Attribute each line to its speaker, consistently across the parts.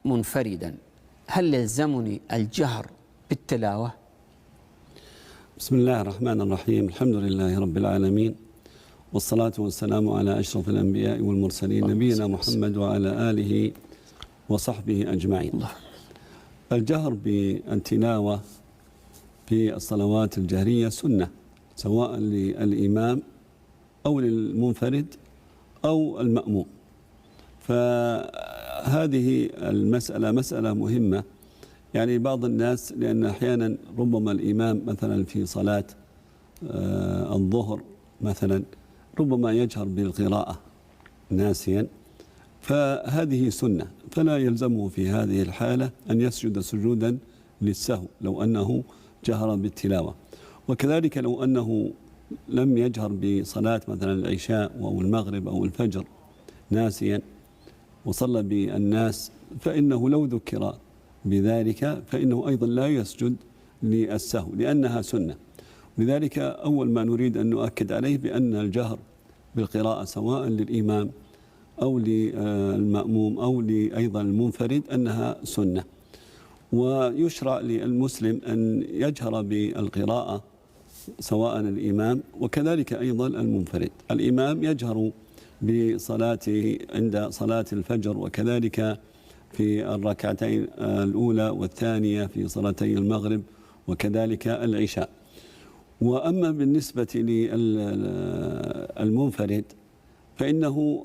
Speaker 1: منفردا هل يلزمني الجهر بالتلاوة؟
Speaker 2: بسم الله الرحمن الرحيم. الحمد لله رب العالمين، والصلاة والسلام على أشرف الأنبياء والمرسلين نبينا محمد وعلى آله وصحبه أجمعين. الجهر بالتلاوة في الصلوات الجهرية سنة، سواء للإمام أو للمنفرد أو المأموم. فهذه المسألة مسألة مهمة، يعني بعض الناس لأن أحيانا ربما الإمام مثلا في صلاة الظهر مثلا ربما يجهر بالقراءة ناسيا، فهذه سنة، فلا يلزمه في هذه الحالة أن يسجد سجودا للسهو لو أنه جهر بالتلاوة. وكذلك لو أنه لم يجهر بصلاة مثلا العشاء أو المغرب أو الفجر ناسيا وصلى بالناس، فإنه لو ذكر بذلك فإنه أيضا لا يسجد للسهو لأنها سنة. لذلك أول ما نريد أن نؤكد عليه بأن الجهر بالقراءة سواء للإمام أو للمأموم أو أيضا المنفرد أنها سنة. ويشرع للمسلم أن يجهر بالقراءة سواء الإمام وكذلك أيضا المنفرد. الإمام يجهر بصلاته عند صلاة الفجر وكذلك في الركعتين الأولى والثانية في صلاتي المغرب وكذلك العشاء. وأما بالنسبة للمنفرد فإنه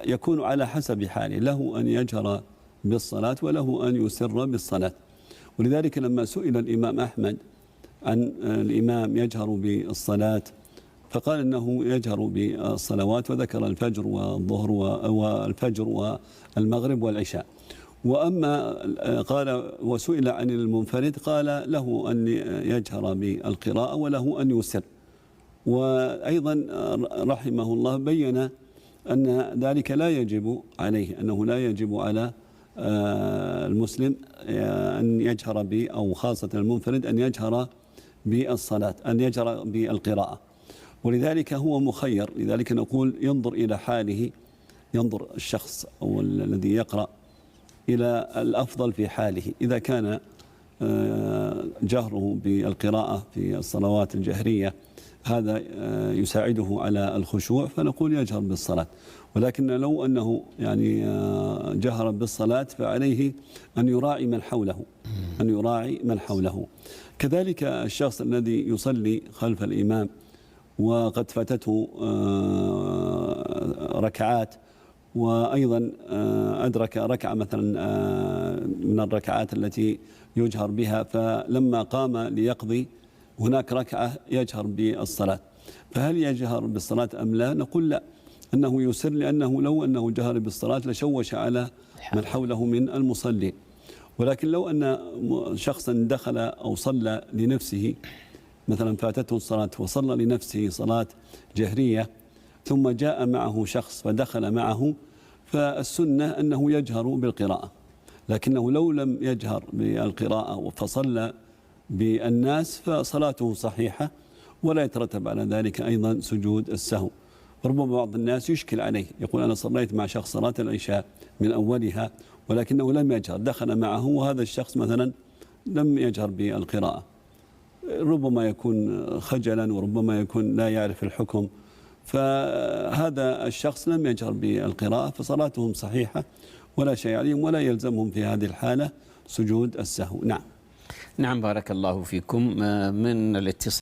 Speaker 2: يكون على حسب حاله، له أن يجهر بالصلاة وله أن يسر بالصلاة. ولذلك لما سئل الإمام أحمد عن الإمام يجهر بالصلاة فقال أنه يجهر بالصلوات، وذكر الفجر والظهر والفجر والمغرب والعشاء. وأما قال وسئل عن المنفرد قال له أن يجهر بالقراءة وله أن يسر. وأيضا رحمه الله بين أن ذلك لا يجب عليه، أنه لا يجب على المسلم أن يجهر أو خاصة المنفرد أن يجهر بالصلاة، أن يجهر بالقراءة. ولذلك هو مخير. لذلك نقول ينظر إلى حاله، ينظر الشخص أو الذي يقرأ إلى الأفضل في حاله. إذا كان جهره بالقراءة في الصلوات الجهرية هذا يساعده على الخشوع فنقول يجهر بالصلاة. ولكن لو أنه يعني جهر بالصلاة فعليه أن يراعي من حوله، أن يراعي من حوله. كذلك الشخص الذي يصلي خلف الإمام وقد فاتته ركعات وأيضا أدرك ركعة مثلا من الركعات التي يجهر بها، فلما قام ليقضي هناك ركعة يجهر بالصلاة، فهل يجهر بالصلاة أم لا؟ نقول لا، أنه يسر، لأنه لو أنه جهر بالصلاة لشوش على من حوله من المصلين. ولكن لو أن شخصا دخل أو صلى لنفسه مثلا فاتته الصلاة وصلى لنفسه صلاة جهرية ثم جاء معه شخص فدخل معه، فالسنة أنه يجهر بالقراءة. لكنه لو لم يجهر بالقراءة فصلى بالناس فصلاته صحيحة ولا يترتب على ذلك أيضا سجود السهو. ربما بعض الناس يشكل عليه، يقول أنا صليت مع شخص صلاة العشاء من أولها ولكنه لم يجهر، دخل معه وهذا الشخص مثلا لم يجهر بالقراءة، ربما يكون خجلا وربما يكون لا يعرف الحكم، فهذا الشخص لم يجهر بالقراءة فصلاتهم صحيحة ولا شيء عليهم ولا يلزمهم في هذه الحالة سجود السهو. نعم.
Speaker 1: نعم، بارك الله فيكم. من الاتصال